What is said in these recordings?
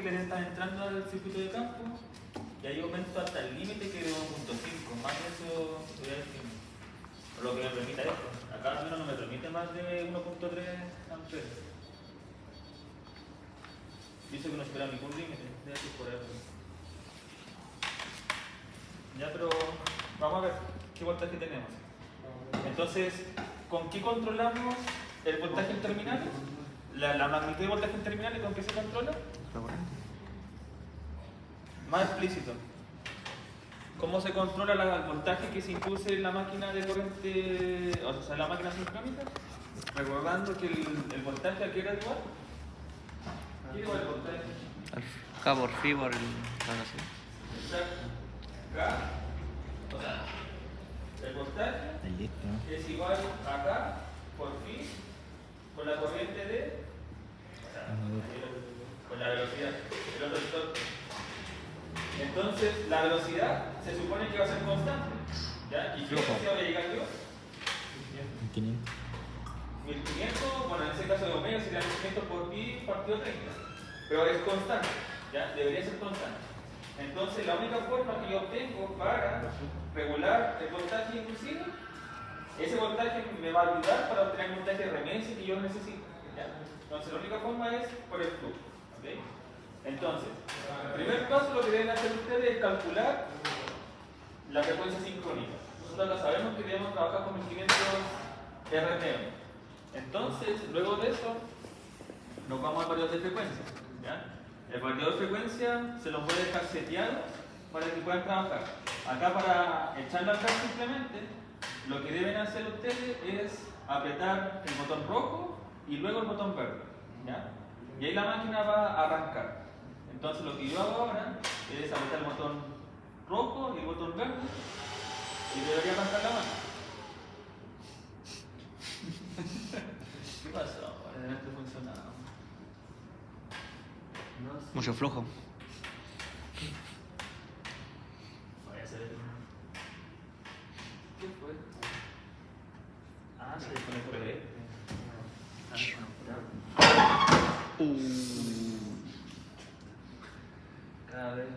que están entrando al circuito de campo y ahí aumento hasta el límite que es 1.5, más de eso voy a decir, por lo que me permita esto. Acá al menos no me permite más de 1.3 amperes. Dice que no espera ningún límite, debe ser por eso. Ya, pero vamos a ver qué voltaje tenemos. Entonces, ¿con qué controlamos el voltaje en terminales? La magnitud de voltaje en terminales, ¿con qué se controla? Más explícito. ¿Cómo se controla el voltaje que se induce en la máquina de corriente, o sea, la máquina sincrónica? Recordando que el voltaje aquí era igual. ¿Qué igual el voltaje? K por phi por el... bueno, sí. Exacto. K, o sea, el voltaje es igual a K por phi por la corriente de, o sea, con la velocidad, el otro torque. Entonces, la velocidad se supone que va a ser constante, ¿ya? ¿Y qué velocidad voy a llegar yo? 1500. 1500, bueno, en ese caso de omega sería 1500 por pi partido 30, pero es constante, ¿ya? Debería ser constante. Entonces, la única forma que yo obtengo para regular el voltaje inducido, ese voltaje me va a ayudar para obtener el voltaje de remedio que yo necesito, ¿ya? Entonces, la única forma es por el flujo, ¿ok? Entonces, el primer paso lo que deben hacer ustedes es calcular la frecuencia sincrónica. Nosotros ya sabemos que debemos trabajar con 1500 RTM. Entonces, luego de eso, nos vamos al variador de frecuencia, ¿ya? El variador de frecuencia se los voy a dejar seteado para que puedan trabajar. Acá, para echarlo acá simplemente, lo que deben hacer ustedes es apretar el botón rojo y luego el botón verde, ¿ya? Y ahí la máquina va a arrancar. Entonces lo que yo hago ahora es apretar el botón rojo y el botón verde y debería arrancar la máquina. ¿Qué pasó? Adelante funcionaba. No sé. Mucho flujo. Voy a hacer el... ¿Qué fue? Ah, se desconectó este. Cada vez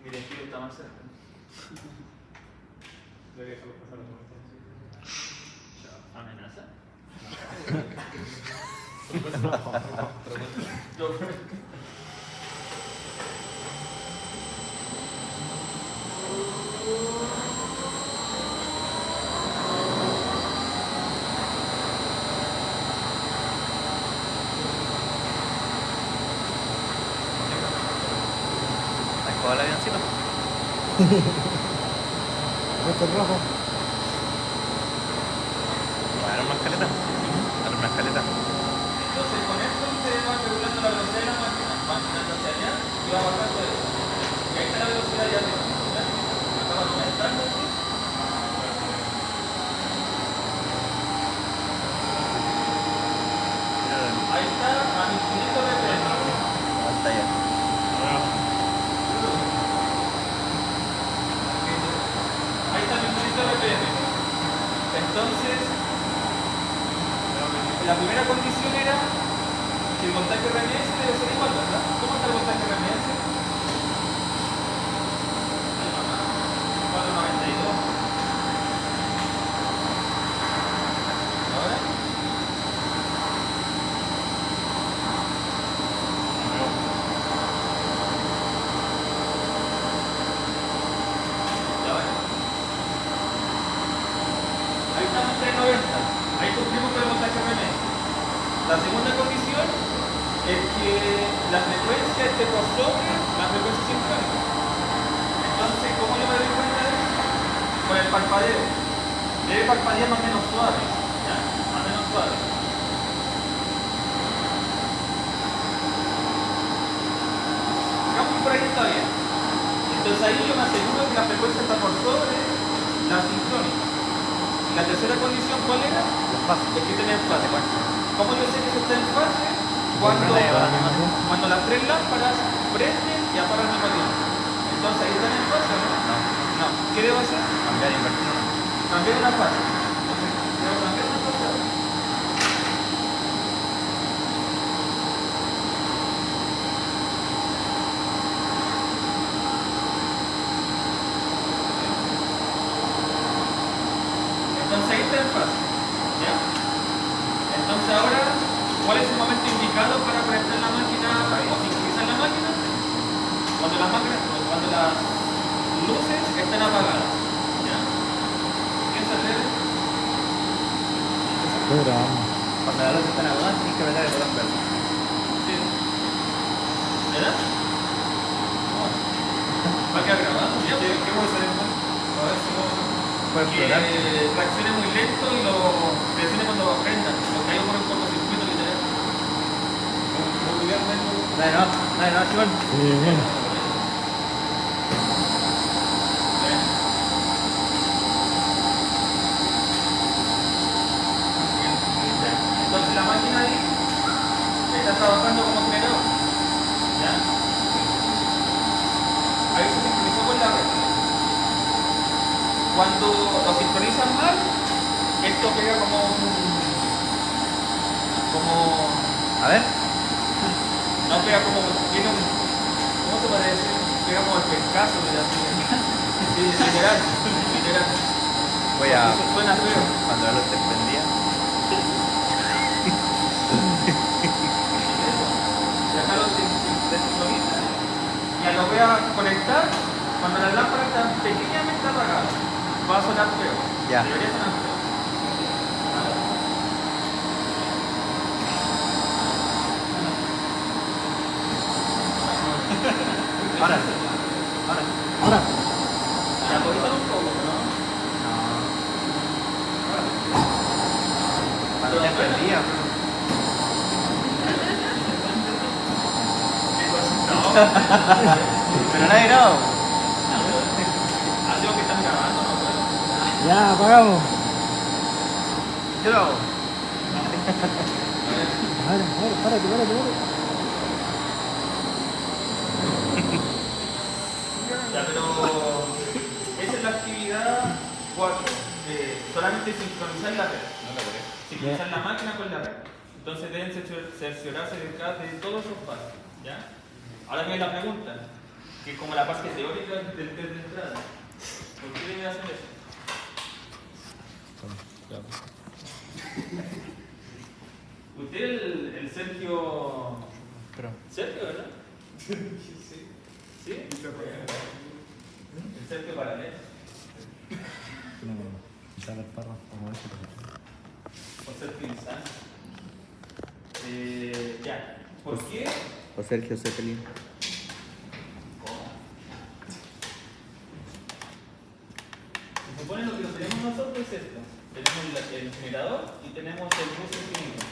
mi destino está más cerca. Debería dejarlo pasar la conversación. ¿Amenaza? ¿Has jugado al avioncito? ¿Puesto el rojo? Bueno, una escaleta. Dale una escaleta. Entonces con esto ustedes van regulando la velocidad de la máquina. Van girando hacia allá y va bajando eso. Y ahí está la velocidad ya arriba. Acá va aumentando así. Ahí está a 1500 RPM. Hasta allá. Ahí está 1500 RPM. Entonces, la primera condición era que el voltaje RMS debe ser igual, ¿verdad? ¿Cómo está el voltaje RMS? 492. ¿Ahora? ¿Y ahora? Ahí estamos en 390. Ahí cumplimos con el voltaje RMS. La segunda condición es que la frecuencia esté por sobre la frecuencia sincrónica. Entonces, ¿cómo yo me doy cuenta de eso? Con el parpadeo. Debe parpadear más o menos suave, ¿ya? Más o menos suave. Digamos que por ahí está bien. Entonces ahí yo me aseguro que la frecuencia está por sobre la sincrónica. Y la tercera condición, ¿cuál era? Es que tenía fase. ¿Cómo yo sé que eso está en fase? Cuando las tres lámparas prenden y apagan al mismo tiempo. Entonces ahí están en fase, ¿no? No. ¿Qué debo hacer? Cambiar e invertir. Cambiar una fase. Entonces, debo cambiar una fase ahora. luces están apagadas. ¿Ya? Piensa hacer. Estoy grabando. Cuando las luces están apagadas, tienes que apretar el botón verde. Sí. ¿Verdad? Va a quedar grabado. ¿Ya? ¿Qué voy a hacer? A ver si no. Puede Que explotar. reaccione muy lento y lo presione cuando prenda. Porque ahí ocurre un cortocircuito literal. Dale, no, Chivón. Sí, bien. Entonces la máquina ahí está trabajando como generador. ¿Ya? Ahí se sincronizó con la red. Cuando lo sincronizan mal, esto pega como A ver. no pega como, tiene un, ¿cómo se puede decir? Pega como el pescazo, ¿verdad? Sí, literal. Voy a. Eso suena feo. Cuando la luz esté prendida. Y acá lo desincroniza. Y lo voy a conectar cuando la lámpara está pequeñamente apagada. Va a sonar feo. Ya. Debería sonar feo. Ahora. Ahora. Ya actualizan un poco, ¿no? Cuando esté prendida. Pero nadie grabó. Ha sido que están grabando, ¿no? Bueno. Ya, apagamos. Yo lo hago. Párate. Ya, pero esa es la actividad 4. Solamente sincronizar la red. Sincronizar la máquina con la red. Entonces deben cerciorarse de todos esos pasos. ¿Ya? Ahora viene la pregunta, que es como la parte teórica del test de entrada. ¿Por qué debe hacer eso? Usted el Sergio... Pero. Sergio, ¿verdad? Sí. ¿Sí? El Sergio Paralelo. No, sale el perro, como ese. O Sergio Insán. Ya. ¿Por qué? O Sergio Zeppelin. Se supone lo que tenemos nosotros es esto. Tenemos el generador y tenemos el bus infinito.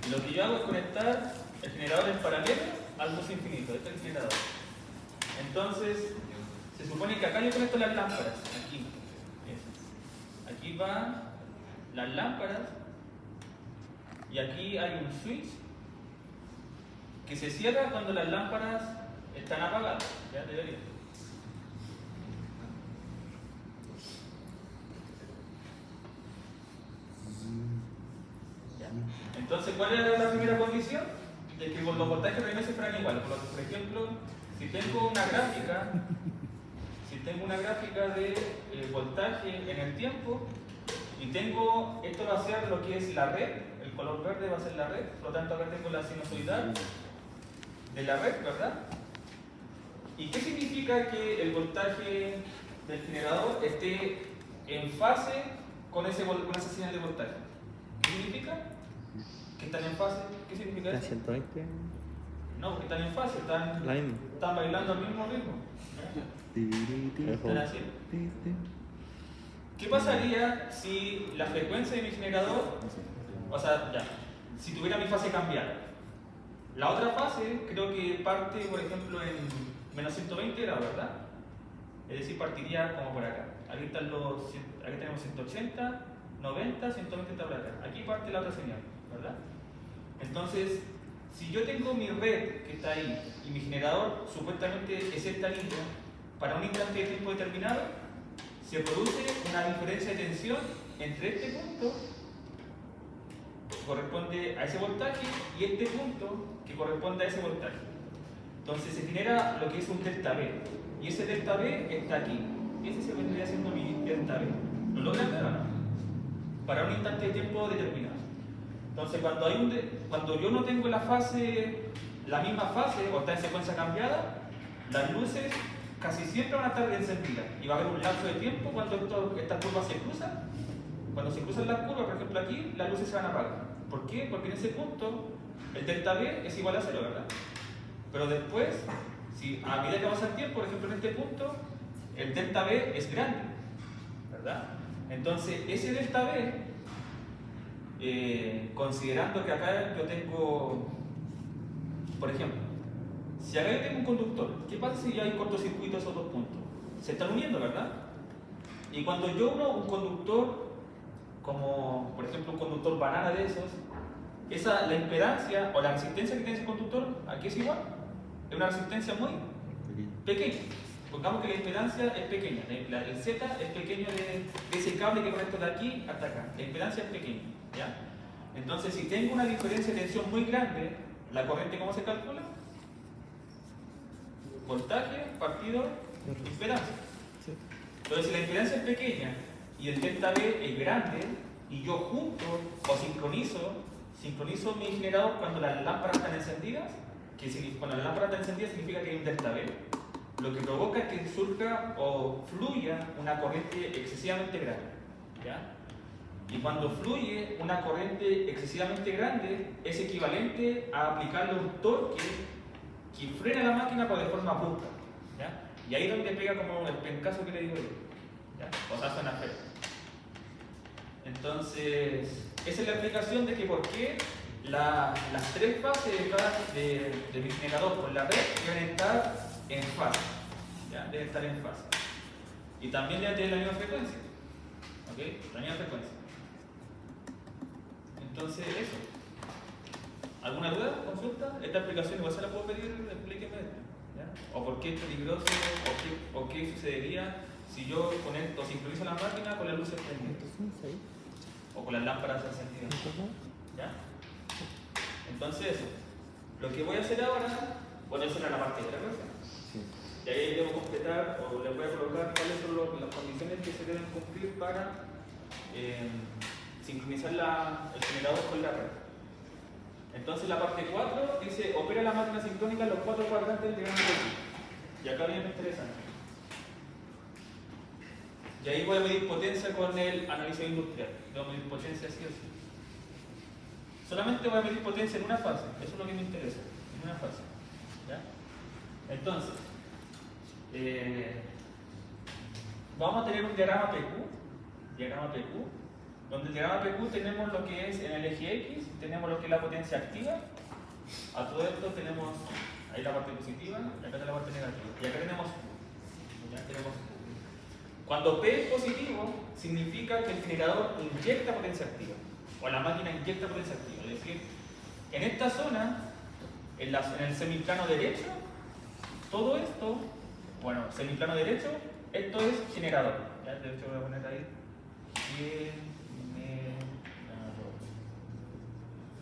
Y lo que yo hago es conectar el generador en paralelo al bus infinito. Este es el generador. Entonces, se supone que acá yo conecto las lámparas. Aquí. Eso. Aquí van las lámparas. Y aquí hay un switch que se cierra cuando las lámparas están apagadas. Ya debería. Entonces, ¿cuál era la primera condición? De que los voltajes de se fueran iguales. Por ejemplo, si tengo una gráfica de voltaje en el tiempo y tengo, esto va a ser lo que es la red, el color verde va a ser la red, por lo tanto acá tengo la sinusoidal de la red, ¿verdad? ¿Y qué significa que el voltaje del generador esté en fase con esa señal de voltaje? ¿Qué significa? ¿Que están en fase? ¿Qué significa eso? 120. No, porque están en fase, La misma. están bailando al mismo ritmo. Están así. ¿Qué pasaría si la frecuencia de mi generador, o sea, ya, si tuviera mi fase cambiada? La otra fase creo que parte, por ejemplo, en menos 120 grados, ¿verdad? Es decir, partiría como por acá. Aquí tenemos 180, 90, 120 está por acá. Aquí parte la otra señal, ¿verdad? Entonces, si yo tengo mi red que está ahí y mi generador supuestamente es esta línea, para un instante de tiempo determinado, se produce una diferencia de tensión entre este punto, que corresponde a ese voltaje, y este punto, que corresponde a ese voltaje. Entonces se genera lo que es un delta V, y ese delta V está aquí. Y ese se vendría siendo mi delta V. ¿Lo logran ver o no? Para un instante de tiempo determinado. Entonces cuando yo no tengo la misma fase, o está en secuencia cambiada, las luces casi siempre van a estar encendidas y va a haber un lapso de tiempo cuando estas curvas se cruzan. Cuando se cruzan las curvas, por ejemplo aquí, las luces se van a apagar. ¿Por qué? Porque en ese punto el delta V es igual a 0, ¿verdad? Pero después, si a medida que pasa el tiempo, por ejemplo en este punto, el delta V es grande, ¿verdad? Entonces ese delta V, considerando que acá yo tengo, por ejemplo, si acá yo tengo un conductor, ¿qué pasa si ya hay cortocircuito esos dos puntos? Se están uniendo, ¿verdad? Y cuando yo uno un conductor, como por ejemplo un conductor banana de esos, la impedancia o la resistencia que tiene ese conductor, aquí es igual, es una resistencia muy pequeña. Pongamos que la impedancia es pequeña, el Z es pequeño de ese cable que conecta de aquí hasta acá, la impedancia es pequeña, ¿ya? Entonces si tengo una diferencia de tensión muy grande, ¿la corriente cómo se calcula? Voltaje partido impedancia. Entonces si la impedancia es pequeña y el delta V es grande y yo junto o sincronizo mi generador cuando las lámparas están encendidas, cuando las lámparas están encendidas significa que hay un delta V, lo que provoca es que surja o fluya una corriente excesivamente grande, ¿ya? Y cuando fluye una corriente excesivamente grande es equivalente a aplicarle un torque que frena la máquina pero de forma brusca, ¿ya? Y ahí es donde pega como el pencazo que le digo yo, ¿ya? O sea, suena feo. Entonces, esa es la explicación de que por qué las tres fases de mi generador con la red deben estar en fase, ¿ya? Deben estar en fase. Y también deben tener la misma frecuencia, ¿ok? La misma frecuencia. Entonces, eso. ¿Alguna duda? ¿Consulta? Esta explicación igual se la puedo pedir, explíqueme, ¿ya? O por qué es peligroso, o qué sucedería si yo conecto o sincronizo la máquina con las luces prendidas. O con las lámparas encendidas. ¿Ya? Entonces, eso. Lo que voy a hacer ahora, bueno, esa era la parte de la cosa. Sí. Y ahí debo completar, o les voy a colocar cuáles son las condiciones que se deben cumplir para sincronizar el generador con la red. Entonces la parte 4 dice, opera la máquina sincrónica en los 4 cuadrantes del diagrama de Q. Y acá viene lo interesante. Y ahí voy a medir potencia con el análisis industrial. Debo medir potencia sí o sí. Solamente voy a medir potencia en una fase. Eso es lo que me interesa. En una fase. ¿Ya? Entonces, vamos a tener un diagrama PQ, donde el diagrama PQ tenemos lo que es en el eje X, tenemos lo que es la potencia activa. A todo esto tenemos ahí la parte positiva y acá está la parte negativa. Y acá tenemos Q. ¿Ya? Tenemos Q. Cuando P es positivo, significa que el generador inyecta potencia activa, o la máquina inyecta potencia activa. Es decir, en esta zona, en el semiplano derecho, todo esto, bueno, semiplano derecho, esto es generador. ¿Ya? De hecho voy a poner ahí generador.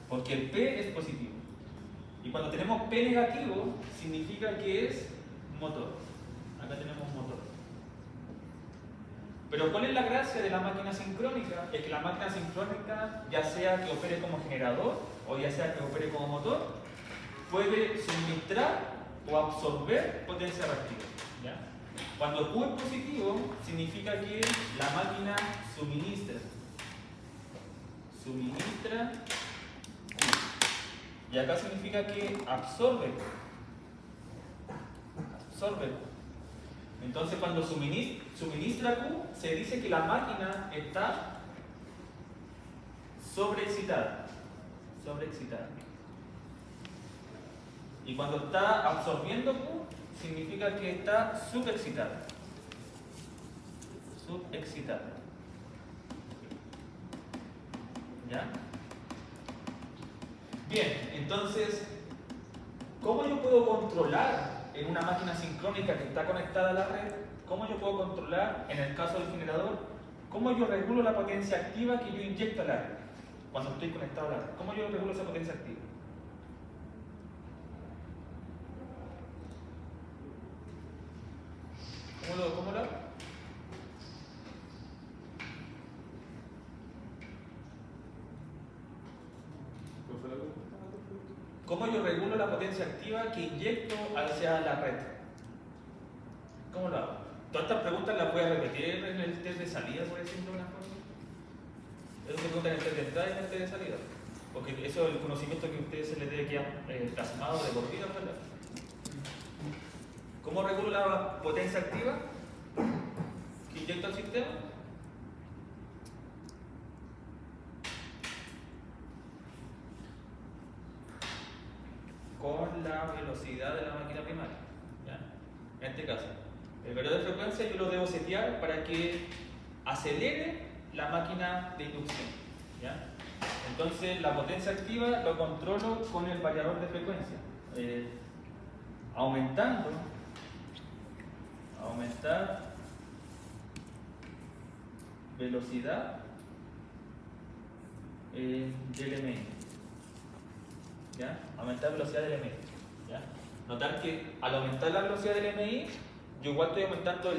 Porque el P es positivo. Y cuando tenemos P negativo, significa que es motor. Acá tenemos motor. Pero ¿cuál es la gracia de la máquina sincrónica? Es que la máquina sincrónica, ya sea que opere como generador o ya sea que opere como motor, puede suministrar o absorber potencia reactiva. ¿Ya? Cuando Q es positivo, significa que la máquina suministra Q. Y acá significa que absorbe Q. Entonces, cuando suministra Q, se dice que la máquina está sobreexcitada. Y cuando está absorbiendo Q, significa que está subexcitada. ¿Ya? Bien, entonces, ¿cómo yo puedo controlar en una máquina sincrónica que está conectada a la red? ¿Cómo yo puedo controlar, en el caso del generador, cómo yo regulo la potencia activa que yo inyecto a la red cuando estoy conectado a la red? ¿Cómo yo regulo esa potencia activa? ¿Cómo lo hago? ¿Cómo yo regulo la potencia activa que inyecto hacia la red? ¿Cómo lo hago? Todas estas preguntas las voy a repetir en el test de salida, por decirlo de una forma. Eso se pregunta en el test de entrada y en el test de salida. Porque eso es el conocimiento que a ustedes se les debe quedar plasmado de por vida, ¿verdad? ¿Cómo regulo la potencia activa que inyecta el sistema? Con la velocidad de la máquina primaria. ¿Ya? En este caso, el valor de frecuencia yo lo debo setear para que acelere la máquina de inducción. ¿Ya? Entonces, la potencia activa lo controlo con el variador de frecuencia. Aumentar velocidad del MI. ¿Ya? Aumentar velocidad del MI. ¿Ya? Notar que al aumentar la velocidad del MI, yo igual estoy aumentando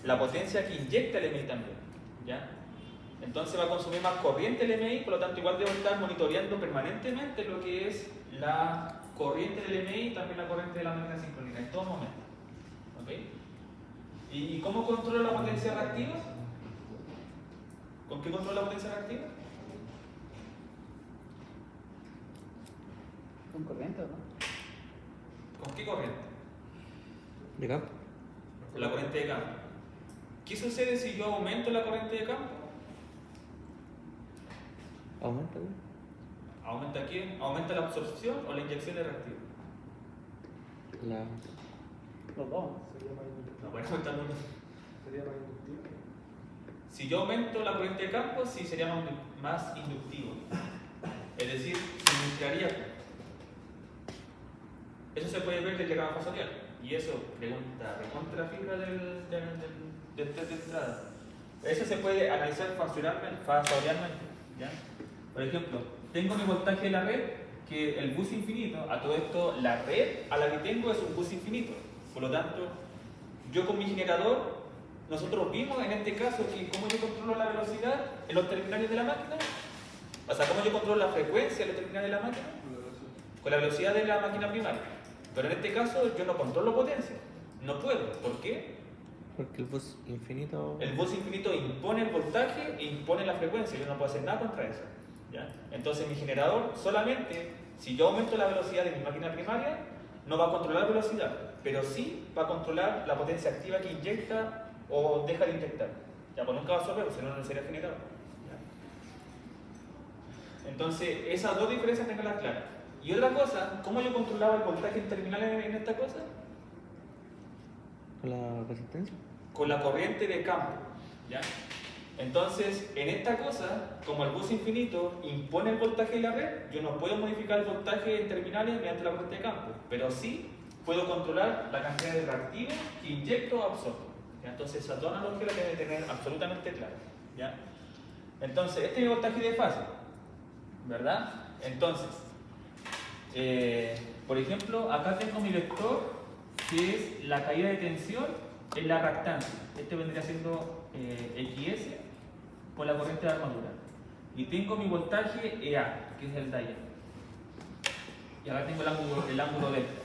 la potencia que inyecta el MI también. ¿Ya? Entonces va a consumir más corriente el MI, por lo tanto igual debo estar monitoreando permanentemente lo que es la corriente del MI y también la corriente de la máquina sincrónica en todo momento. ¿Okay? ¿Y cómo controlo la potencia reactiva? ¿Con qué controlo la potencia reactiva? Con corriente, ¿no? ¿Con qué corriente? ¿De campo? Con la corriente de campo. ¿Qué sucede si yo aumento la corriente de campo? Aumenta, ¿no? ¿Aumenta qué? ¿Aumenta la absorción o la inyección de reactivo? Los dos. No, bueno, aumentar uno. Sería más inductivo. Si yo aumento la corriente de campo, sí sería más inductivo. Es decir, se mezclaría. Eso se puede ver del diagrama fasorial. Y eso pregunta recontra fibra del test de entrada. Eso se puede analizar fasorialmente. ¿Ya? Por ejemplo, tengo mi voltaje de la red, que el bus infinito, a todo esto, la red a la que tengo es un bus infinito. Por lo tanto, yo con mi generador, nosotros vimos en este caso que cómo yo controlo la velocidad en los terminales de la máquina, o sea, cómo yo controlo la frecuencia en los terminales de la máquina, con la velocidad de la máquina primaria. Pero en este caso yo no controlo potencia, no puedo. ¿Por qué? Porque el bus infinito. El bus infinito impone el voltaje e impone la frecuencia, yo no puedo hacer nada contra eso. ¿Ya? Entonces mi generador solamente, si yo aumento la velocidad de mi máquina primaria, no va a controlar velocidad, pero sí va a controlar la potencia activa que inyecta o deja de inyectar. Ya, pues nunca va a absorber, si no, no sería generador. ¿Ya? Entonces, esas dos diferencias tenganlas claras. Y otra cosa, ¿cómo yo controlaba el voltaje en terminales en esta cosa? ¿Con la resistencia? Con la corriente de campo. ¿Ya? Entonces, en esta cosa, como el bus infinito impone el voltaje de la red, yo no puedo modificar el voltaje en terminales mediante la corriente de campo, pero sí puedo controlar la cantidad de reactivo que inyecto o absorbo. ¿Ya? Entonces, esa dos analogías la debe tener absolutamente clara. ¿Ya? Entonces, este es mi voltaje de fase, ¿verdad? Entonces, por ejemplo, acá tengo mi vector que es la caída de tensión en la reactancia. Este vendría siendo XS por la corriente de armadura. Y tengo mi voltaje EA, que es el dial. Y acá tengo el ángulo delta.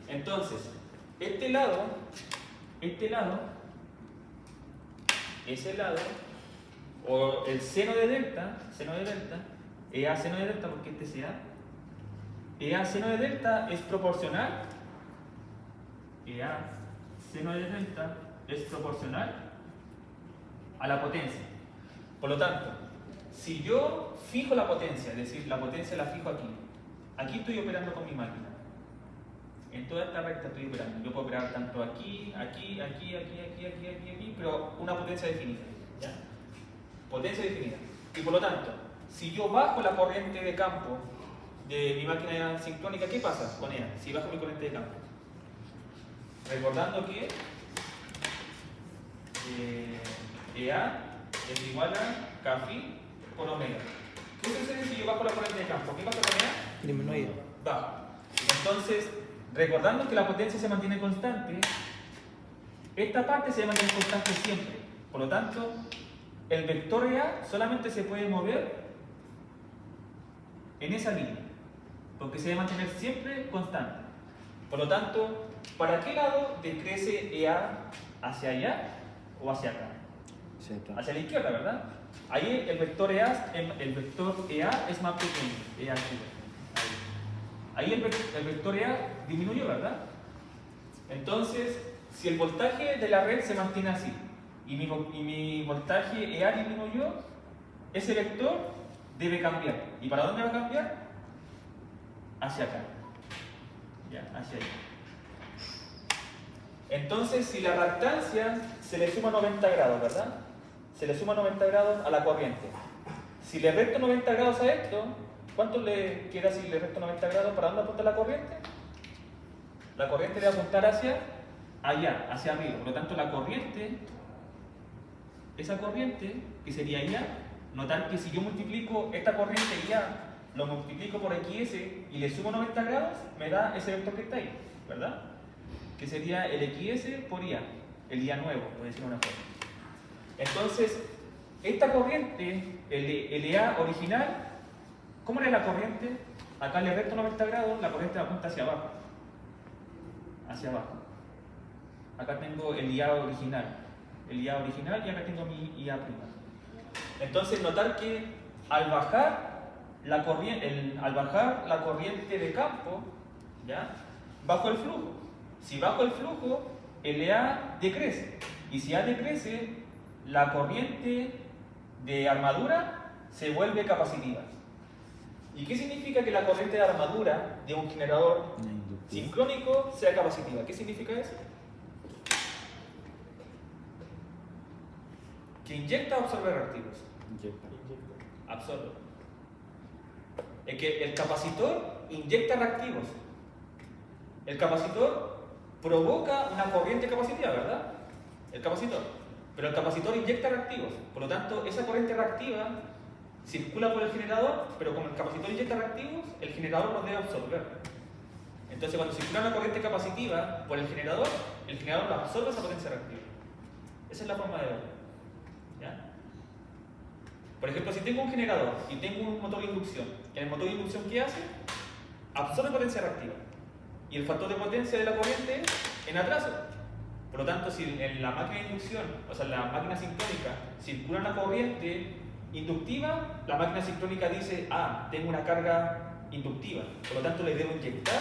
Entonces, ese lado, o el seno de delta, EA seno de delta, porque este es EA seno de delta es proporcional, EA seno de delta es proporcional a la potencia. Por lo tanto, si yo fijo la potencia, es decir, la potencia la fijo aquí estoy operando con mi máquina. En toda esta recta estoy operando. Yo puedo operar tanto aquí, pero una potencia definida. ¿Ya? Potencia definida. Y por lo tanto, si yo bajo la corriente de campo de mi máquina sincrónica, ¿qué pasa con ella? Si bajo mi corriente de campo. Recordando que EA es igual a Kφ por omega. ¿Qué sucede si yo bajo la corriente de campo? ¿Qué pasa con EA? Disminuye. Bajo. Entonces, recordando que la potencia se mantiene constante, esta parte se mantiene constante siempre. Por lo tanto, el vector EA solamente se puede mover en esa línea, porque se debe mantener siempre constante. Por lo tanto, ¿para qué lado decrece EA? ¿Hacia allá o hacia acá? Hacia la izquierda, ¿verdad? Ahí el vector EA es más pequeño. EA ahí el vector EA disminuyó, ¿verdad? Entonces, si el voltaje de la red se mantiene así y mi voltaje EA disminuyó, ese vector debe cambiar. ¿Y para dónde va a cambiar? Hacia acá. Ya, hacia allá. Entonces, si la reactancia se le suma 90 grados, ¿verdad? Se le suma 90 grados a la corriente. Si le resto 90 grados a esto, ¿cuánto le queda si le resto 90 grados? ¿Para dónde apunta la corriente? La corriente debe apuntar hacia allá, hacia arriba. Por lo tanto, la corriente, esa corriente, que sería IA, notar que si yo multiplico esta corriente IA, lo multiplico por XS y le sumo 90 grados, me da ese vector que está ahí, ¿verdad? Que sería el XS por IA, el IA nuevo, por decirlo de una forma. Entonces, esta corriente, el IA original, ¿cómo era la corriente? Acá le resto 90 grados, la corriente apunta hacia abajo. Hacia abajo. Acá tengo el IA original. El IA original y acá tengo mi IA prima. Entonces, notar que al bajar la corriente de campo, ¿ya? Bajo el flujo. Si bajo el flujo, el EA decrece. Y si A decrece, la corriente de armadura se vuelve capacitiva. ¿Y qué significa que la corriente de armadura de un generador sincrónico sea capacitiva? ¿Qué significa eso? Que inyecta o absorbe reactivos. Absorbe. Es que el capacitor inyecta reactivos. El capacitor provoca una corriente capacitiva, ¿verdad? El capacitor. Pero el capacitor inyecta reactivos. Por lo tanto, esa corriente reactiva circula por el generador, pero como el capacitor inyecta reactivos, el generador los debe absorber. Entonces, cuando circula una corriente capacitiva por el generador lo absorbe esa potencia reactiva. Esa es la forma de verlo. ¿Ya? Por ejemplo, si tengo un generador y tengo un motor de inducción, en el motor de inducción, ¿qué hace? Absorbe potencia reactiva. Y el factor de potencia de la corriente es en atraso. Por lo tanto, si en la máquina de inducción, o sea, en la máquina sincrónica, circula una corriente inductiva, la máquina sincrónica dice, ah, tengo una carga inductiva. Por lo tanto, le debo inyectar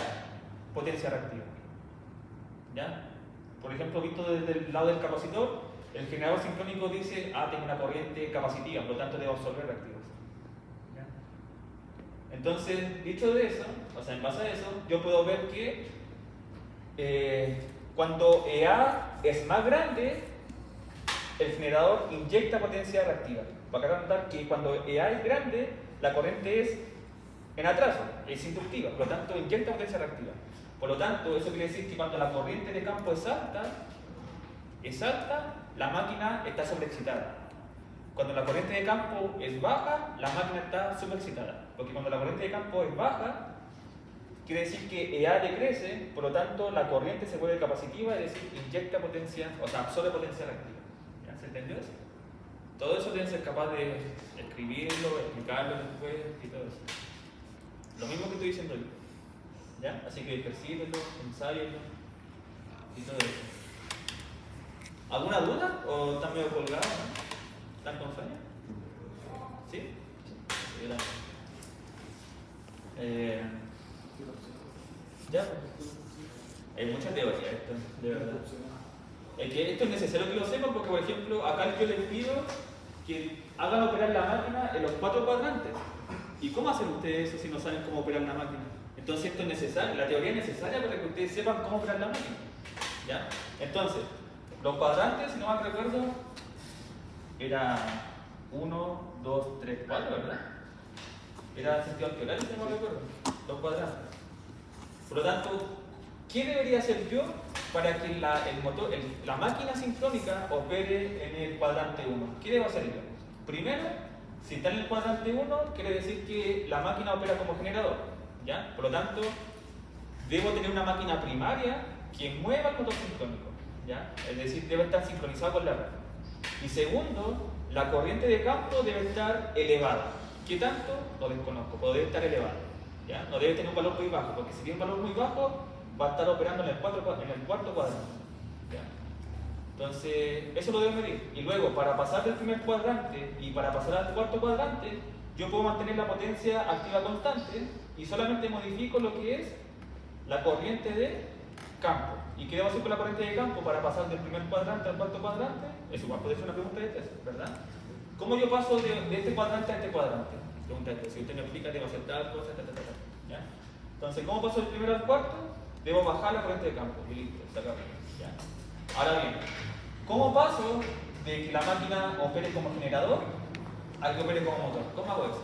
potencia reactiva. ¿Ya? Por ejemplo, visto desde el lado del capacitor, el generador sincrónico dice, ah, tengo una corriente capacitiva, por lo tanto debo absorber reactivos. ¿Ya? Entonces, dicho de eso, o sea, en base a eso, yo puedo ver que cuando EA es más grande, el generador inyecta potencia reactiva. Para notar que cuando EA es grande, la corriente es en atraso, es inductiva, por lo tanto inyecta potencia reactiva. Por lo tanto, eso quiere decir que cuando la corriente de campo es alta, la máquina está sobreexcitada. Cuando la corriente de campo es baja, la máquina está subexcitada. Porque cuando la corriente de campo es baja, quiere decir que EA decrece, por lo tanto la corriente se vuelve capacitiva, es decir, inyecta potencia, o sea, absorbe potencia reactiva. ¿Ya? ¿Se entendió eso? Todo eso deben ser capaz de escribirlo, explicarlo después y todo eso. Lo mismo que estoy diciendo yo. ¿Ya? Así que ejercítenlo, ensáyenlo y todo eso. ¿Alguna duda? ¿O están medio colgados? ¿No? ¿Están con sueño? ¿Sí? Sí, ya. Hay mucha teoría esto, de verdad. Es que esto es necesario que lo sepan porque, por ejemplo, acá yo les pido que hagan operar la máquina en los 4 cuadrantes. ¿Y cómo hacen ustedes eso si no saben cómo operar la máquina? Entonces esto es necesario, la teoría es necesaria para que ustedes sepan cómo operar la máquina. ¿Ya? Entonces, los cuadrantes, si no mal recuerdo, era 1, 2, 3, 4, ¿verdad? Era sentido alveolar, si no mal recuerdo. Los cuadrantes. Por lo tanto, ¿qué debería hacer yo para que la máquina sincrónica opere en el cuadrante 1? ¿Qué debo hacer yo? Primero, si está en el cuadrante 1, quiere decir que la máquina opera como generador. ¿Ya? Por lo tanto, debo tener una máquina primaria que mueva el motor sincrónico. ¿Ya? Es decir, debe estar sincronizado con la red. Y segundo, la corriente de campo debe estar elevada. ¿Qué tanto? Lo desconozco, pero debe estar elevada. ¿Ya? No debe tener un valor muy bajo, porque si tiene un valor muy bajo, va a estar operando en el cuarto cuadrante. ¿Ya? Entonces, eso lo debo medir. Y luego, para pasar del primer cuadrante y para pasar al cuarto cuadrante, yo puedo mantener la potencia activa constante y solamente modifico lo que es la corriente de campo. ¿Y qué debo hacer con la corriente de campo para pasar del primer cuadrante al cuarto cuadrante? Eso igual puede ser una pregunta de tesis, ¿verdad? ¿Cómo yo paso de este cuadrante a este cuadrante? Pregunta de tesis. Si usted me explica, debo hacer tal cosa, ¿ya? Entonces, ¿cómo paso del primero al cuarto? Debo bajar la corriente de campo. Y listo, se acabó. ¿Ya? Ahora bien, ¿cómo paso de que la máquina opere como generador a que opere como motor? ¿Cómo hago eso?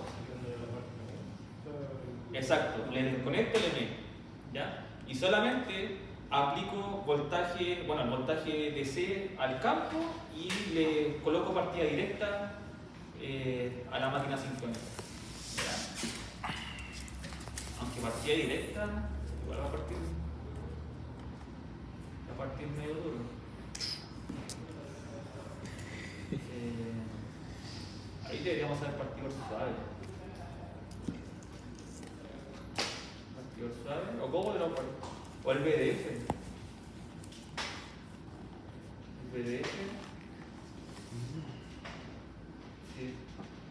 Exacto, le desconecto el meto, ¿ya? Y solamente aplico voltaje, bueno, el voltaje DC al campo y le coloco partida directa a la máquina sincrónica. ¿Ya? Aunque partida directa, igual va a partir medio duro. Ahí deberíamos haber partido suave. Suave, o cómo o el BDF. El BDF. Sí.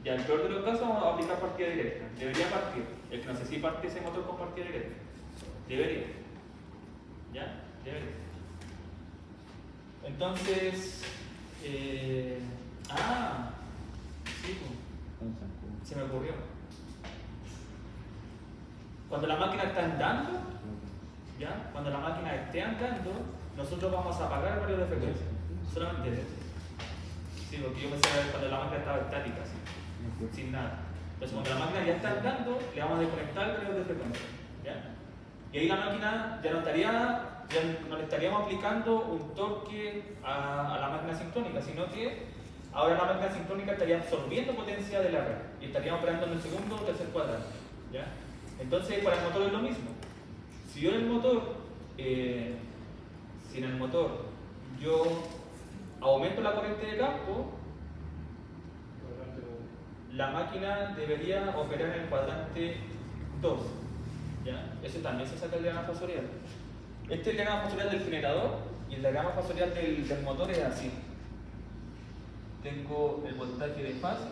Ya, en el peor de los casos vamos a aplicar partida directa. Debería partir. El que no sé si parte ese motor con partida directa. Debería. ¿Ya? Debería. Entonces. Sí, pues. Se me ocurrió. Cuando la máquina está andando, ¿ya? Cuando la máquina esté andando, nosotros vamos a apagar el valor de frecuencia. Solamente eso. Sí, porque yo pensaba cuando la máquina estaba estática, así, sin nada. Entonces, cuando la máquina ya está andando, le vamos a desconectar el valor de frecuencia. ¿Ya? Y ahí la máquina ya no le estaríamos aplicando un torque a la máquina sincrónica, sino que ahora la máquina sincrónica estaría absorbiendo potencia de la red y estaríamos operando en el segundo o tercer cuadrante. ¿Ya? Entonces, para el motor es lo mismo. Si yo en el motor, yo aumento la corriente de campo, la máquina debería operar en el cuadrante 2. ¿Ya? Eso también se saca el diagrama fasorial. Este es el diagrama fasorial del generador y el diagrama fasorial del motor es así. Tengo el voltaje de fase,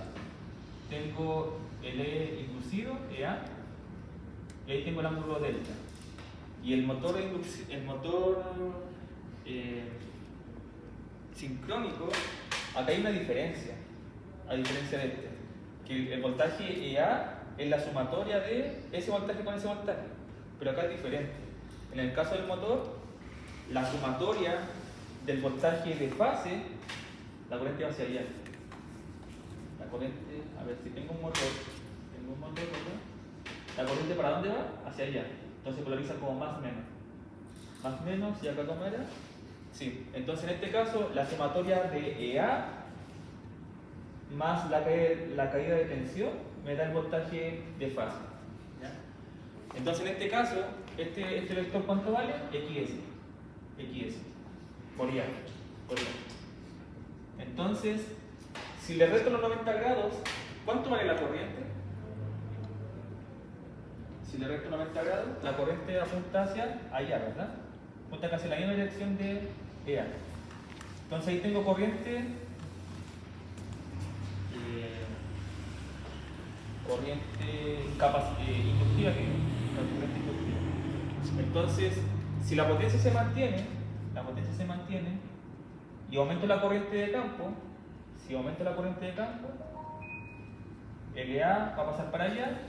tengo el E inducido, EA, y ahí tengo el ángulo delta. Y el motor sincrónico, acá hay una diferencia, a diferencia de este, que el voltaje EA es la sumatoria de ese voltaje con ese voltaje, pero acá es diferente. En el caso del motor, la sumatoria del voltaje de fase, la corriente va hacia allá. La corriente, a ver si tengo un motor, ¿verdad? ¿La corriente para dónde va? Hacia allá. Entonces polariza como más menos. Más menos, ¿y acá cómo era? Sí. Entonces en este caso, la sumatoria de EA más la caída de tensión me da el voltaje de fase. ¿Ya? Entonces en este caso, este vector ¿cuánto vale? XS. Por IA. Entonces, si le resto los 90 grados, ¿cuánto vale la corriente? Si le resto 90 grados, la corriente apunta hacia allá, ¿verdad? Apunta casi en la misma dirección de EA. Entonces ahí tengo corriente inductiva, corriente inductiva. Entonces, si la potencia se mantiene y aumento la corriente de campo, el EA va a pasar para allá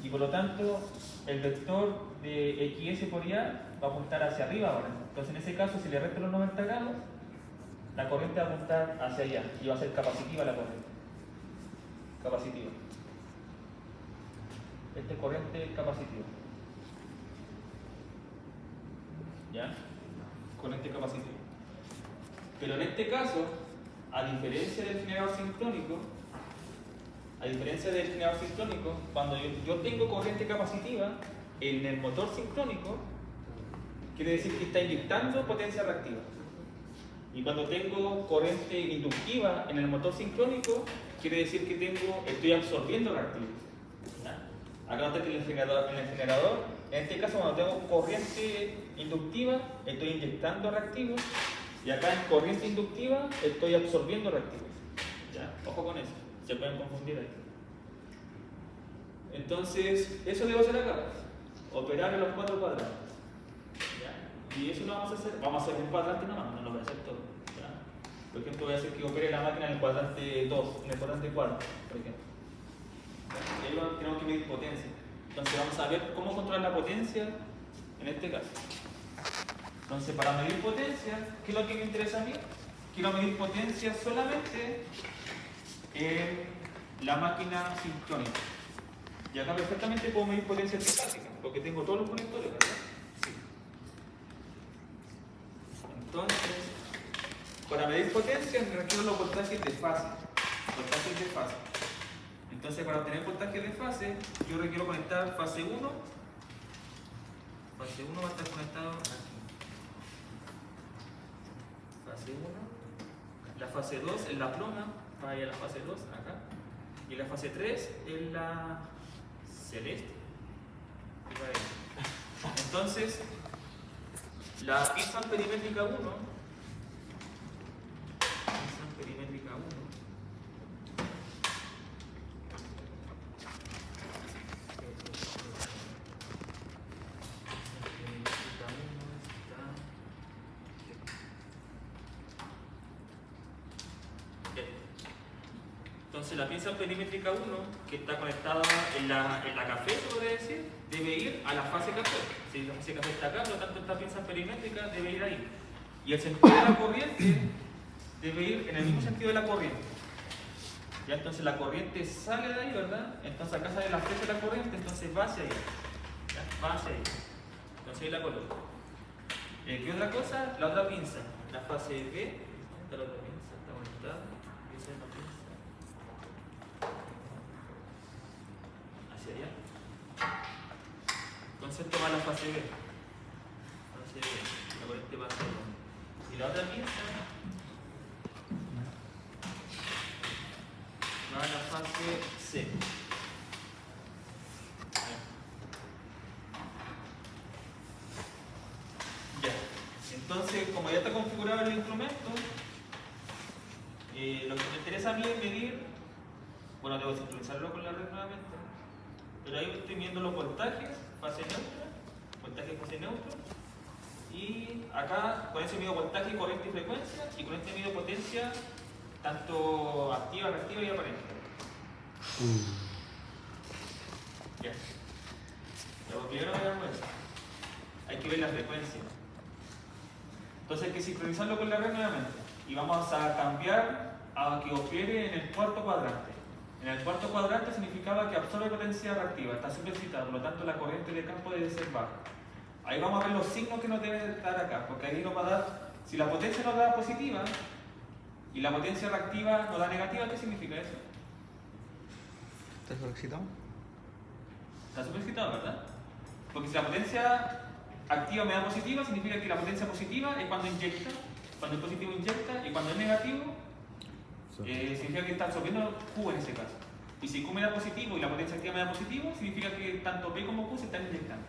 y por lo tanto el vector de XS por IA va a apuntar hacia arriba ahora. Entonces en ese caso, si le resto los 90 grados, la corriente va a apuntar hacia allá y va a ser capacitiva la corriente. Capacitiva. Esta es corriente capacitiva. ¿Ya? Corriente capacitiva. Pero en este caso, a diferencia del generador sincrónico, cuando yo tengo corriente capacitiva en el motor sincrónico, quiere decir que está inyectando potencia reactiva. Y cuando tengo corriente inductiva en el motor sincrónico, quiere decir que estoy absorbiendo reactivos. ¿Ya? Acá nota que en el generador, en este caso cuando tengo corriente inductiva, estoy inyectando reactivos, y acá en corriente inductiva estoy absorbiendo reactivos. ¿Ya? Ojo con eso, se pueden confundir ahí. Entonces, eso debo hacer acá, operar en los 4 cuadrantes. ¿Ya? Y eso lo vamos a hacer un cuadrante nomás, no lo voy a hacer todo. ¿Ya? Por ejemplo, voy a hacer que opere la máquina en el cuadrante 2, en el cuadrante 4, por ejemplo. Y ahí tenemos que medir potencia. Entonces vamos a ver cómo controlar la potencia en este caso. Entonces para medir potencia, ¿qué es lo que me interesa a mí? Quiero medir potencia solamente en la máquina sincrónica. Y acá perfectamente puedo medir potencia trifásica, porque tengo todos los conectores, ¿verdad? Sí. Entonces, para medir potencia requiero los voltajes de fase. Voltajes de fase. Entonces, para obtener voltaje de fase, yo requiero conectar fase 1. Fase 1 va a estar conectado aquí. Fase 1. La fase 2 es la ploma, va a ir a la fase 2, acá. Y la fase 3 es la celeste. Y va a ir. Entonces, la pinza perimétrica 1. Pinza perimétrica 1. Entonces la pinza perimétrica 1, que está conectada en la café, se podría decir, debe ir a la fase café. Si la fase café está acá, por lo tanto esta pinza perimétrica debe ir ahí. Y el sentido de la corriente debe ir en el mismo sentido de la corriente. Ya, entonces la corriente sale de ahí, ¿verdad? Entonces acá sale la flecha de la corriente, entonces va hacia ahí. ¿Ya? Va hacia ahí. Entonces ahí la coloco. ¿Qué otra cosa? La otra pinza. La fase B. Esta es la otra pinza, está conectada. Y esa es la pinza. Hacia allá. Entonces esto va a la fase B. Fase B. La corriente va hacia allá. Y la otra pinza va a la fase C. Ya. Entonces, como ya está configurado el instrumento, lo que me interesa a mí es medir, bueno, debo sincronizarlo con la red nuevamente, pero ahí estoy viendo los voltajes, fase neutra, voltaje fase neutro, y acá con ese mido voltaje, corriente y frecuencia, y con este mido potencia, tanto activa, reactiva y aparente. Ya. Lo primero que hagamos es, hay que ver la frecuencia. Entonces hay que sincronizarlo con la red nuevamente. Y vamos a cambiar a que opere en el cuarto cuadrante. En el cuarto cuadrante significaba que absorbe potencia reactiva, está supercitada, por lo tanto la corriente de campo debe ser baja. Ahí vamos a ver los signos que nos deben dar acá, porque ahí nos va a dar, si la potencia nos da positiva y la potencia reactiva nos da negativa, ¿qué significa eso? ¿Estás solicitado? Está supercitado, ¿verdad? Porque si la potencia activa me da positiva, significa que la potencia positiva es cuando inyecta, cuando el positivo inyecta, y cuando es negativo, significa que está absorbiendo Q en ese caso. Y si Q me da positivo y la potencia activa me da positivo, significa que tanto P como Q se están inyectando.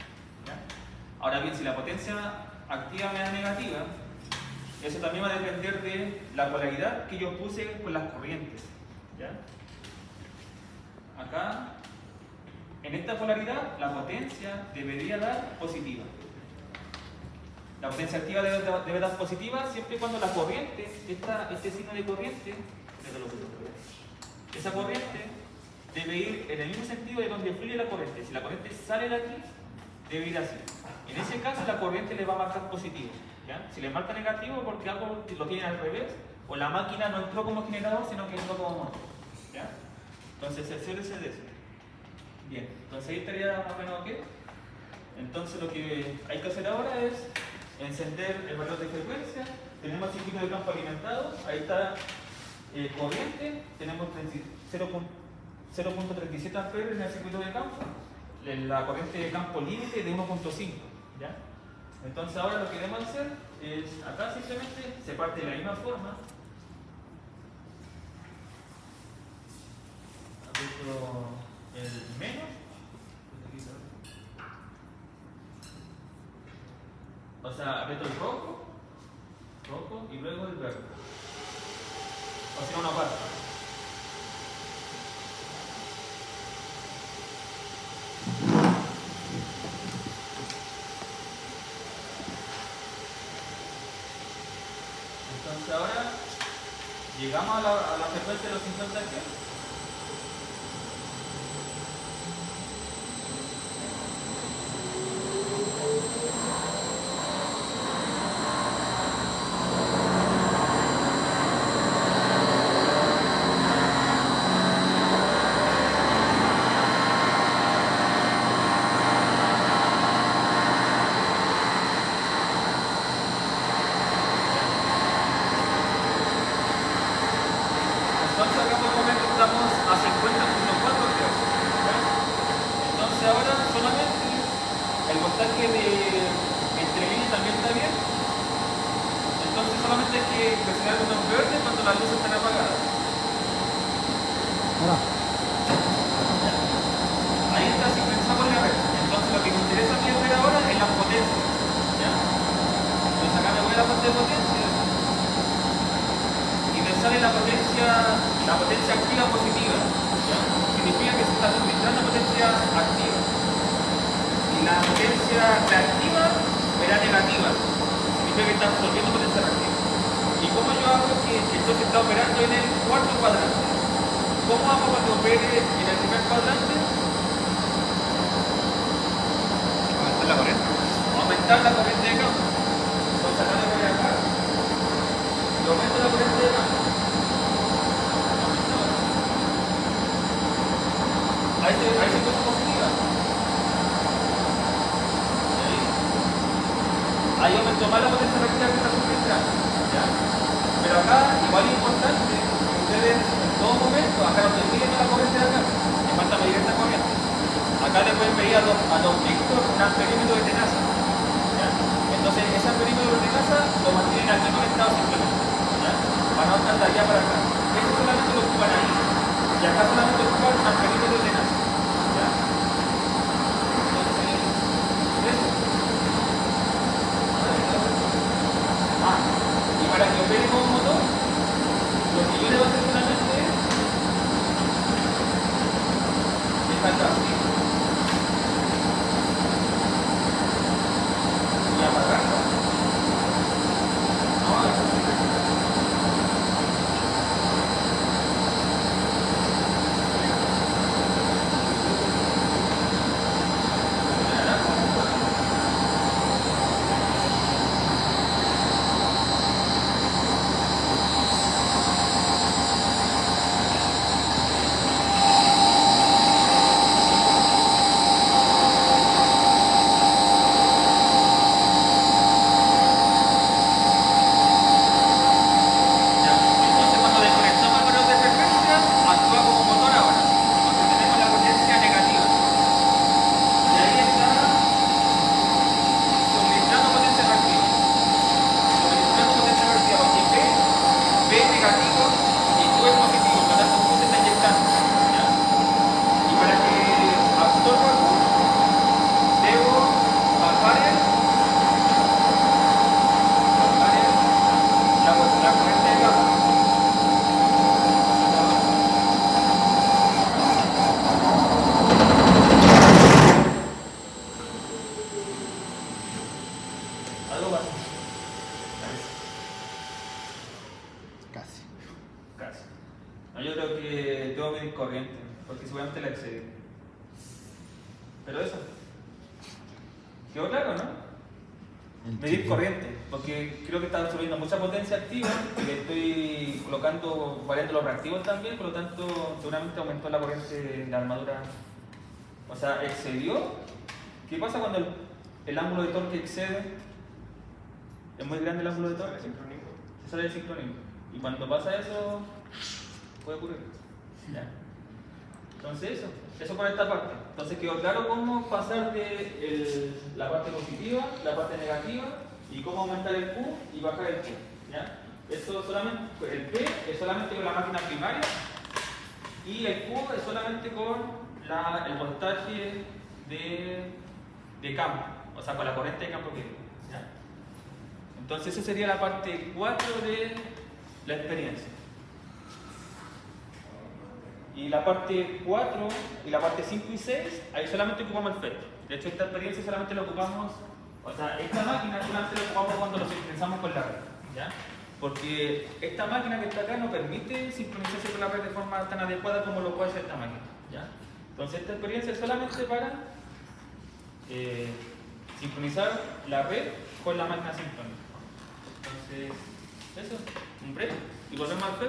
¿Ya? Ahora bien, si la potencia activa me da negativa, eso también va a depender de la polaridad que yo puse con las corrientes. ¿Ya? Acá, en esta polaridad, la potencia debería dar positiva. La potencia activa debe dar positiva siempre y cuando la corriente, este signo de corriente, esa corriente debe ir en el mismo sentido de donde fluye la corriente. Si la corriente sale de aquí, debe ir así. En ese caso, la corriente le va a marcar positivo. ¿Ya? Si le marca negativo, porque algo lo tiene al revés, o la máquina no entró como generador, sino que entró como motor. ¿Ya? Entonces, cerciórese de eso. Bien, entonces ahí estaría más o menos ok. Entonces, lo que hay que hacer ahora es encender el valor de frecuencia. Tenemos el circuito de campo alimentado. Ahí está corriente. Tenemos 0.37 amperes en el circuito de campo. La corriente de campo límite de 1.5. ¿Ya? Entonces ahora lo que debemos hacer es, acá simplemente se parte de la misma forma. Aprieto el menos, O sea, aprieto el rojo y luego el verde. O sea, una parte. Entonces ahora llegamos a la frecuencia de los 50 Hz. Entonces acá podemos ver que estamos a 50.4 Hz. Entonces ahora solamente el voltaje de entre líneas también está bien. Entonces solamente hay que presionar el botón verde cuando las luces están apagadas. Ahora. Ahí está sincronizado con la red. Entonces lo que me interesa a mí ver ahora es la potencia. ¿Ya? Entonces acá me voy a la fuente de potencia. Y me sale la potencia activa positiva. ¿Ya? Significa que se está suministrando potencia activa. Y la potencia reactiva era negativa. Significa que está absorbiendo potencia reactiva. ¿Y cómo yo hago que entonces está operando en el cuarto cuadrante? ¿Cómo hago cuando opere en el primer cuadrante? Aumentar la corriente. Aumentar la corriente de campo. Entonces acá le voy acá. Y aumento la corriente de campo. Ahí se puso positiva. Ahí aumentó más la potencia reactiva que está suministrando. ¿Ya? Pero acá, igual es importante que ustedes en todo momento, acá no estoy midiendo la corriente de acá, me falta medir esta corriente. Acá le pueden pedir a don Víctor un amperímetro de tenaza. ¿Ya? Entonces, ese amperímetro de tenaza lo mantienen aquí conectado simplemente. ¿Ya? Para no estar de allá para acá. Eso solamente lo ocupan ahí. Y acá solamente ocupan un amperímetro de tenaza. ¿Ya? Entonces, eso. Y para que opere como motor, lo que yo debo hacer solamente es dejar así y apagarla. Entonces cuando desconectamos el valor de frecuencia, actúa como motor ahora, porque tenemos la potencia negativa. Y ahí está suministrando potencia reactiva. Suministrando potencia reactiva, porque P es negativo y Q es positivo, por lo tanto Q se está inyectando. ¿Ya? Y para que absorba Q, debo bajar la corriente de campo. Algo más. Casi. Casi. No, yo creo que tengo que medir corriente, porque seguramente la excedí. Pero eso. ¿Quedó claro, no? Medir corriente, porque creo que está absorbiendo mucha potencia activa y le estoy colocando, variando los reactivos también, por lo tanto, seguramente aumentó la corriente de la armadura. O sea, excedió. ¿Qué pasa cuando el ángulo de torque excede? ¿Es muy grande el ángulo de torque? Se sale del sincronismo. Y cuando pasa eso, puede ocurrir. ¿Ya? Entonces eso por esta parte. Entonces quedó claro cómo pasar de la parte positiva, la parte negativa, y cómo aumentar el Q y bajar el Q. ¿Ya? Esto solamente, el P es solamente con la máquina primaria, y el Q es solamente con el voltaje de campo, o sea, con la corriente de campo que hay. ¿Ya? Entonces esa sería la parte 4 de la experiencia. Y la parte 4 y la parte 5 y 6, ahí solamente ocupamos el FET. De hecho, esta experiencia solamente la ocupamos, o sea, esta máquina solamente la ocupamos cuando lo sincronizamos con la red, ¿ya? Porque esta máquina que está acá no permite sincronizarse con la red de forma tan adecuada como lo puede hacer esta máquina, ¿ya? Entonces esta experiencia es solamente para sincronizar la red con la máquina sincrónica. Entonces, eso, un break y volvemos al FET.